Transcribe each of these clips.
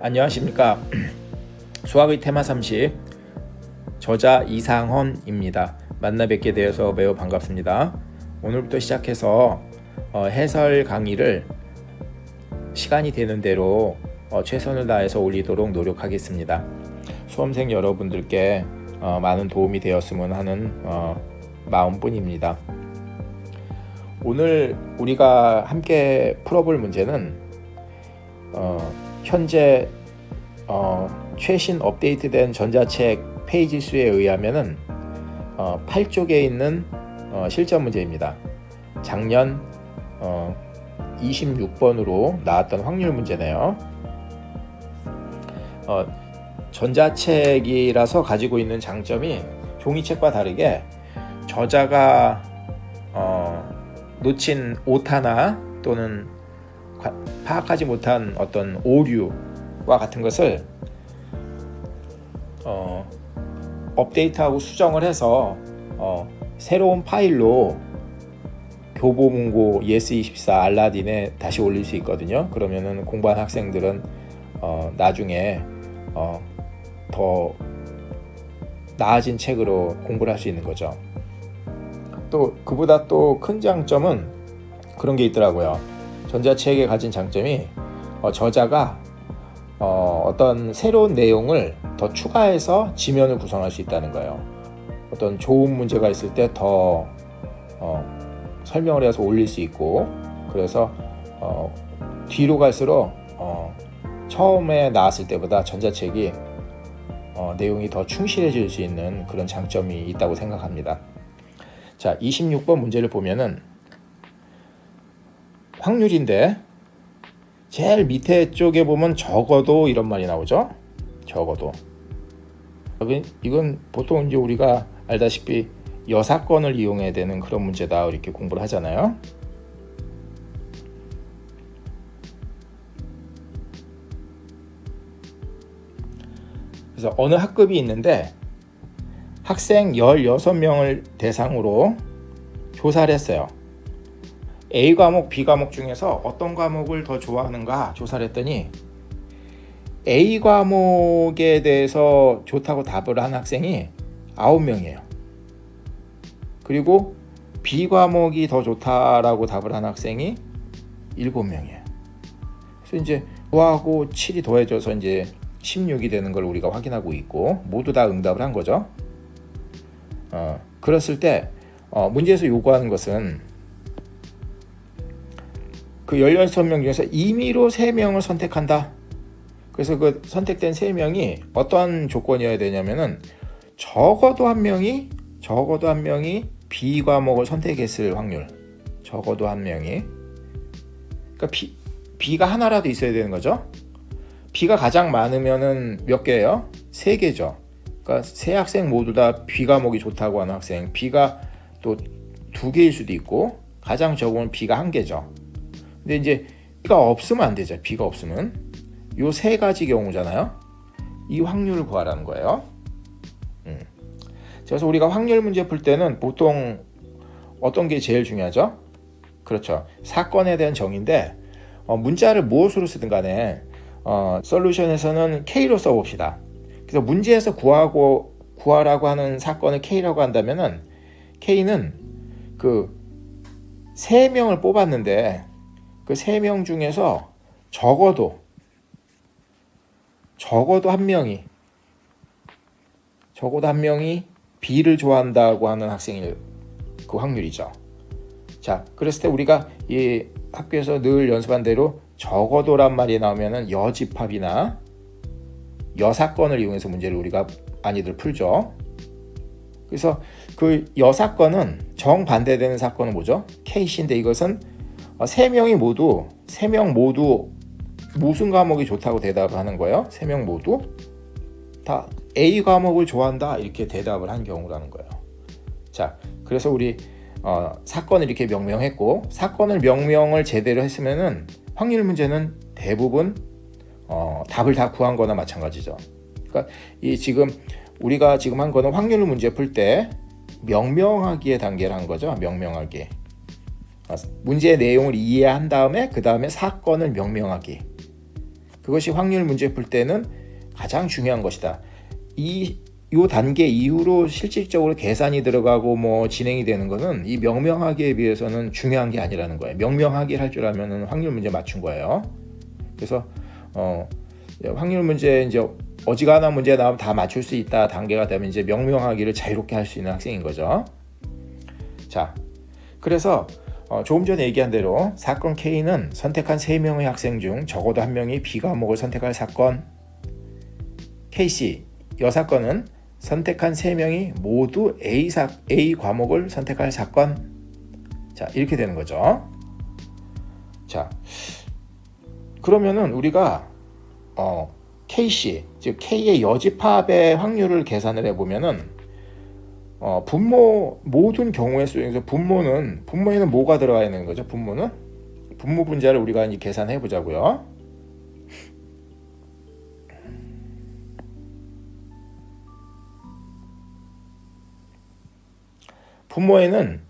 안녕하십니까. 수학의 테마 30 저자 이상헌입니다. 만나 뵙게 되어서 매우 반갑습니다. 오늘부터 시작해서 해설 강의를 시간이 되는 대로 최선을 다해서 올리도록 노력하겠습니다. 수험생 여러분들께 많은 도움이 되었으면 하는 마음뿐입니다. 오늘 우리가 함께 풀어볼 문제는 현재 최신 업데이트된 전자책 페이지 수에 의하면은 8쪽에 있는 실전 문제입니다. 작년 26번으로 나왔던 확률 문제네요. 전자책이라서 가지고 있는 장점이 종이책과 다르게 저자가 놓친 오타나 또는 파악하지 못한 어떤 오류와 같은 것을 업데이트하고 수정을 해서 새로운 파일로 교보문고 ES24 알라딘에 다시 올릴 수 있거든요. 그러면은 공부한 학생들은 나중에 더 나아진 책으로 공부를 할 수 있는 거죠. 또 그보다 또 큰 장점은 그런 게 있더라고요. 전자책에 가진 장점이 저자가 어떤 새로운 내용을 더 추가해서 지면을 구성할 수 있다는 거예요. 어떤 좋은 문제가 있을 때 더 설명을 해서 올릴 수 있고, 그래서 뒤로 갈수록 처음에 나왔을 때보다 전자책이 내용이 더 충실해질 수 있는 그런 장점이 있다고 생각합니다. 자, 26번 문제를 보면은 확률인데 제일 밑에 쪽에 보면 적어도 이런 말이 나오죠. 적어도. 이건 보통 이제 우리가 알다시피 여사건을 이용해야 되는 그런 문제다 이렇게 공부를 하잖아요. 그래서 어느 학급이 있는데 학생 16명을 대상으로 조사를 했어요. A 과목, B 과목 중에서 어떤 과목을 더 좋아하는가 조사를 했더니 A 과목에 대해서 좋다고 답을 한 학생이 9명이에요. 그리고 B 과목이 더 좋다라고 답을 한 학생이 7명이에요. 그래서 이제 9하고 7이 더해져서 이제 16이 되는 걸 우리가 확인하고 있고, 모두 다 응답을 한 거죠. 그랬을 때 문제에서 요구하는 것은 그 16명 중에서 임의로 3명을 선택한다. 그래서 그 선택된 3명이 어떤 조건이어야 되냐면은 적어도 한 명이 B 과목을 선택했을 확률. 적어도 한 명이. 그러니까 B가 하나라도 있어야 되는 거죠. B가 가장 많으면은 몇 개예요? 3개죠. 그러니까 3학생 모두 다 B 과목이 좋다고 하는 학생, B가 또 2개일 수도 있고, 가장 적으면 B가 1개죠. 근데 이제 B가 없으면 안 되죠. B가 없으면 요 3가지 경우잖아요. 이 확률을 구하라는 거예요. 그래서 우리가 확률 문제 풀 때는 보통 어떤 게 제일 중요하죠? 그렇죠. 사건에 대한 정의인데 문자를 무엇으로 쓰든 간에 솔루션에서는 K로 써봅시다. 그래서 문제에서 구하라고 하는 사건을 K라고 한다면은 K는 그 3명을 뽑았는데 그 3명 중에서 적어도 한 명이 B를 좋아한다고 하는 학생일 그 확률이죠. 자, 그랬을 때 우리가 이 학교에서 늘 연습한 대로 적어도란 말이 나오면은 여집합이나 여사건을 이용해서 문제를 우리가 많이들 풀죠. 그래서 그 여사건은 정반대되는 사건은 뭐죠? K씨인데 이것은 3명 모두 무슨 과목이 좋다고 대답을 하는 거예요. 3명 모두 다 A 과목을 좋아한다 이렇게 대답을 한 경우라는 거예요. 자, 그래서 우리 사건을 이렇게 명명했고, 사건을 명명을 제대로 했으면은 확률 문제는 대부분 답을 다 구한 거나 마찬가지죠. 그러니까 우리가 지금 한 거는 확률 문제 풀 때 명명하기의 단계를 한 거죠. 명명하기. 문제의 내용을 이해한 다음에 그 다음에 사건을 명명하기. 그것이 확률 문제 풀 때는 가장 중요한 것이다. 요 단계 이후로 실질적으로 계산이 들어가고 뭐 진행이 되는 거는 이 명명하기에 비해서는 중요한 게 아니라는 거예요. 명명하기를 할 줄 알면은 확률 문제 맞춘 거예요. 그래서 확률 문제 이제 어지간한 문제 나오면 다 맞출 수 있다 단계가 되면 이제 명명하기를 자유롭게 할 수 있는 학생인 거죠. 자, 그래서 조금 전에 얘기한 대로 사건 K는 선택한 3명의 학생 중 적어도 1명이 B 과목을 선택할 사건 KC, 이 사건은 선택한 3명이 모두 A 과목을 선택할 사건. 자, 이렇게 되는 거죠. 자, 그러면은 우리가 KC, 즉 K의 여집합의 확률을 계산을 해보면은 분모 모든 경우의 수 중에서 분모에는 뭐가 들어가 있는 거죠? 분모 분자를 우리가 이제 계산해 보자고요. 분모에는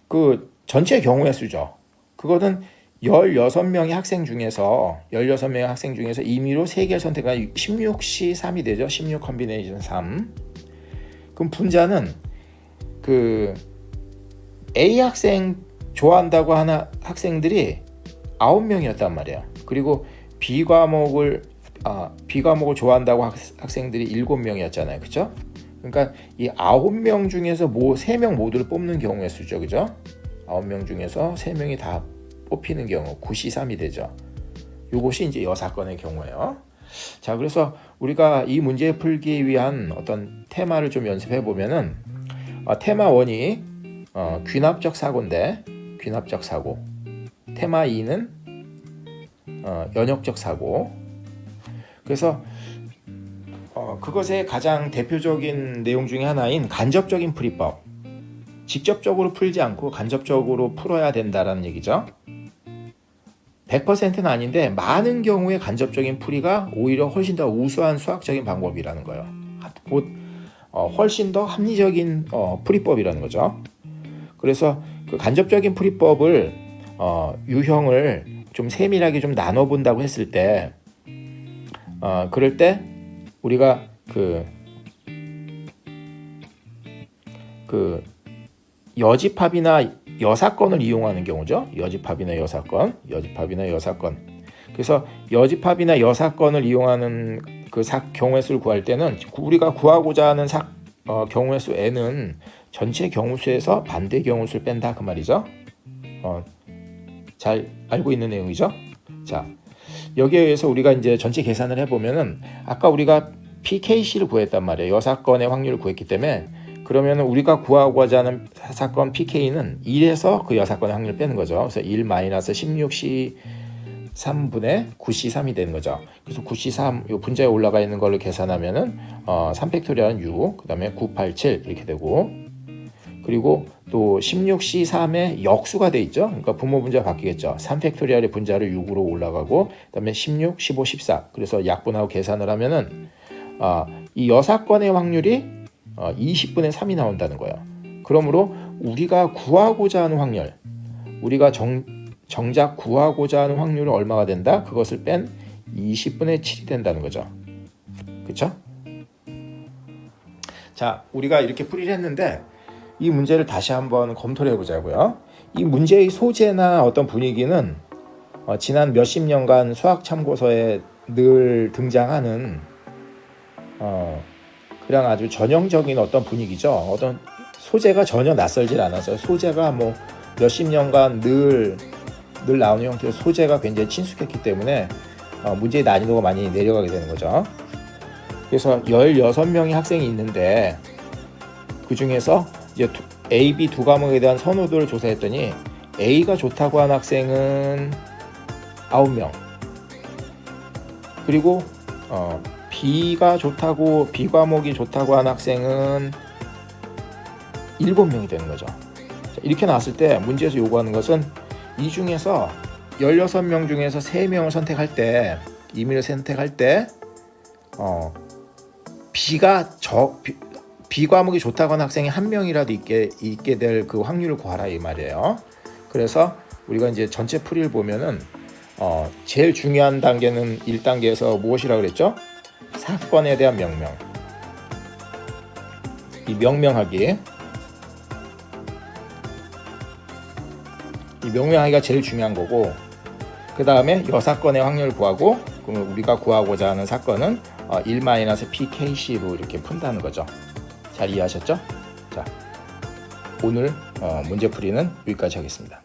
그 전체 경우의 수죠. 그거는 16명의 학생 중에서 임의로 3개를 선택한 16C3이 되죠. 16 컨비네이션 3. 그럼 분자는 그 A 학생 좋아한다고 하는 학생들이 9명이었단 말이에요. 그리고 B 과목을 좋아한다고 학생들이 7명이었잖아요. 그렇죠? 그러니까 이 9명 중에서 3명 모두를 뽑는 경우의 수죠. 그죠? 9명 중에서 3명이 다 뽑히는 경우 9C3이 되죠. 이것이 이제 여사건의 경우예요. 자, 그래서 우리가 이 문제 풀기 위한 어떤 테마를 좀 연습해 보면은 테마 1이 귀납적 사고인데 귀납적 사고. 테마 2는 연역적 사고. 그래서 그것의 가장 대표적인 내용 중에 하나인 간접적인 풀이법. 직접적으로 풀지 않고 간접적으로 풀어야 된다라는 얘기죠. 100%는 아닌데 많은 경우에 간접적인 풀이가 오히려 훨씬 더 우수한 수학적인 방법이라는 거예요. 훨씬 더 합리적인 풀이법이라는 거죠. 그래서 그 간접적인 풀이법을 유형을 좀 세밀하게 좀 나눠본다고 했을 때 그럴 때 우리가 그 여집합이나 여사건을 이용하는 경우죠. 여집합이나 여사건. 그래서 여집합이나 여사건을 이용하는 그 경우의 수를 구할 때는 우리가 구하고자 하는 경우의 수 n은 전체 경우수에서 반대 경우수를 뺀다 그 말이죠. 잘 알고 있는 내용이죠. 자, 여기에 의해서 우리가 이제 전체 계산을 해보면은 아까 우리가 PKC를 구했단 말이에요. 여사건의 확률을 구했기 때문에 그러면 우리가 구하고자 하는 사건 PK는 1에서 그 여사건의 확률을 빼는 거죠. 그래서 1 마이너스 16C 3분의 9C3이 되는 거죠. 그래서 9C3 요 분자에 올라가 있는 걸로 계산하면은 3팩토리얼은 6, 그다음에 987 이렇게 되고 그리고 또 16C3의 역수가 돼 있죠. 그러니까 분모 분자 바뀌겠죠. 3팩토리얼의 분자를 6으로 올라가고 그다음에 16, 15, 14. 그래서 약분하고 계산을 하면은 이 여사건의 확률이 20분의 3이 나온다는 거예요. 그러므로 우리가 구하고자 하는 확률, 우리가 정작 구하고자 하는 확률은 얼마가 된다? 그것을 뺀 20분의 7이 된다는 거죠. 그렇죠? 자, 우리가 이렇게 풀이를 했는데 이 문제를 다시 한번 검토를 해보자고요. 이 문제의 소재나 어떤 분위기는 지난 몇십 년간 수학 참고서에 늘 등장하는 그냥 아주 전형적인 어떤 분위기죠. 어떤 소재가 전혀 낯설질 않았어요. 소재가 뭐 몇십 년간 늘 나오는 형태의 소재가 굉장히 친숙했기 때문에 문제의 난이도가 많이 내려가게 되는 거죠. 그래서 16명의 학생이 있는데 그 중에서 이제 A, B 두 과목에 대한 선호도를 조사했더니 A가 좋다고 한 학생은 9명. 그리고 B 과목이 좋다고 한 학생은 7명이 되는 거죠. 자, 이렇게 나왔을 때 문제에서 요구하는 것은 이 중에서 16명 중에서 3명을 선택할 때 임의로 선택할 때 B 과목이 좋다고 하는 학생이 1명이라도 있게 될 그 확률을 구하라 이 말이에요. 그래서 우리가 이제 전체 풀이를 보면은 제일 중요한 단계는 1단계에서 무엇이라고 그랬죠? 사건에 대한 명명. 이 명명하기. 이 명명하기가 제일 중요한 거고, 그 다음에 이 사건의 확률을 구하고, 그러면 우리가 구하고자 하는 사건은 1-PKC로 이렇게 푼다는 거죠. 잘 이해하셨죠? 자, 오늘 문제풀이는 여기까지 하겠습니다.